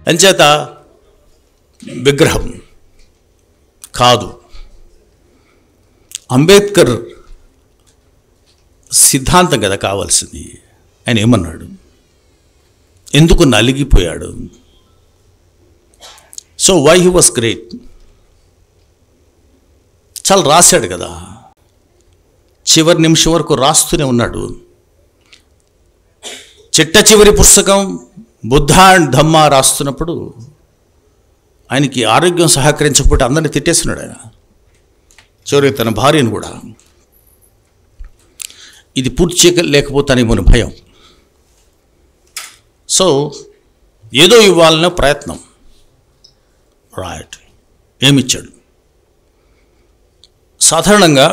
అంచేత విగ్రహం కాదు, అంబేద్కర్ సిద్ధాంతం కదా కావాల్సింది. ఆయన ఏమన్నాడు, ఎందుకు నలిగిపోయాడు? So why he was great, చాలా రాశాడు కదా, చివరి నిమిషం వరకు రాస్తూనే ఉన్నాడు. చిట్ట చివరి పుస్తకం బుద్ధ అండ్ ధమ్మ రాస్తున్నప్పుడు ఆయనకి ఆరోగ్యం సహకరించకపోతే అందరినీ తిట్టేస్తున్నాడు ఆయన. చివరికి తన భార్యను కూడా. ఇది పూర్తి చేయలేకపోతానేమో భయం. సో ఏదో ఇవ్వాలనే ప్రయత్నం. రైట్, ఏమిచ్చాడు? సాధారణంగా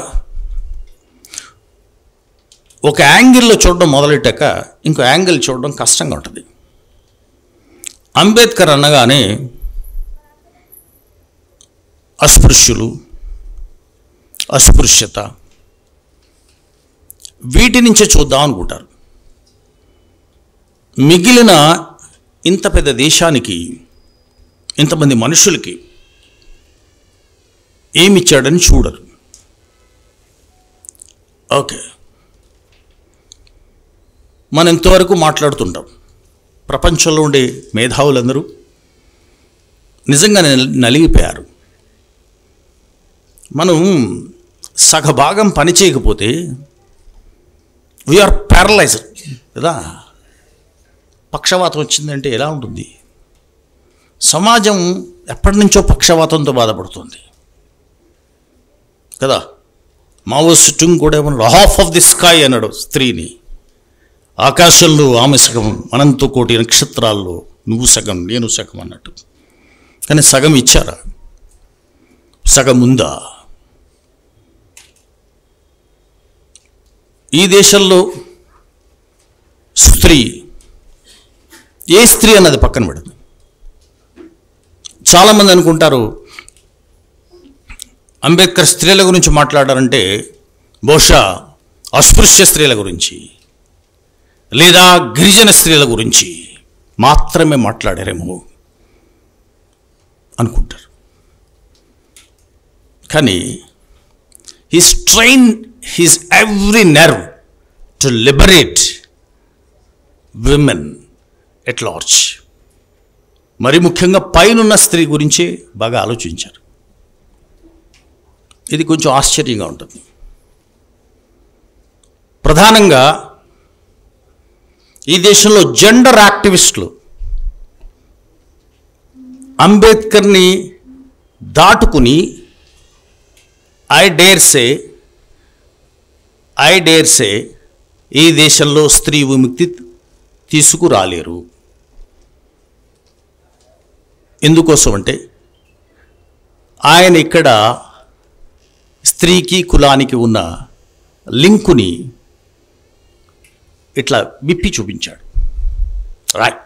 ఒక యాంగిల్లో చూడడం మొదలెట్టాక ఇంకో యాంగిల్ చూడడం కష్టంగా ఉంటుంది. అంబేద్కర్ అనగానే అస్పృశ్యులు, అస్పృశ్యత, వీటి నుంచే చూద్దాం అనుకుంటారు. మిగిలిన ఇంత పెద్ద దేశానికి, ఇంతమంది మనుషులకి ఏమిచ్చాడని చూడరు. ఓకే, మనం ఇంతవరకు మాట్లాడుతుంటాం, ప్రపంచంలో ఉండే మేధావులందరూ నిజంగానే నలిగిపోయారు. మనం సగభాగం పని చేయకపోతే వీఆర్ ప్యారలైజ్డ్ కదా. పక్షవాతం వచ్చిందంటే ఎలా ఉంటుంది? సమాజం ఎప్పటి నుంచో పక్షవాతంతో బాధపడుతుంది కదా. మావో సిట్టింగ్ కూడా ఏమన్నాడు, హాఫ్ ఆఫ్ ది స్కై అన్నాడు స్త్రీని. ఆకాశంలో ఆమె సగం, అనంత కోటి నక్షత్రాల్లో నువ్వు సగం నేను సగం అన్నట్టు. కానీ సగం ఇచ్చారా? సగం ఉందా? ఈ దేశంలో స్త్రీ, ఏ స్త్రీ అన్నది పక్కన పెడదు. చాలామంది అనుకుంటారు అంబేద్కర్ స్త్రీల గురించి మాట్లాడారంటే బహుశా అస్పృశ్య స్త్రీల గురించి లేదా గిరిజన స్త్రీల గురించి మాత్రమే మాట్లాడారేమో అనుకుంటారు. కానీ he's train his every nerve to liberate women at large. మరి ముఖ్యంగా పైనున్న స్త్రీ గురించే బాగా ఆలోచించారు. ఇది కొంచెం ఆశ్చర్యంగా ఉంటుంది. ప్రధానంగా ఈ దేశంలో జెండర్ యాక్టివిస్టులు అంబేద్కర్ని దాటుకుని ఐ డేర్ సే ఈ దేశంలో స్త్రీ విముక్తి తీసుకురాలేరు. ఎందుకోసం అంటే ఆయన ఇక్కడ స్త్రీకి కులానికి ఉన్న లింకుని ఇట్లా విప్పి చూపించాడు. రైట్.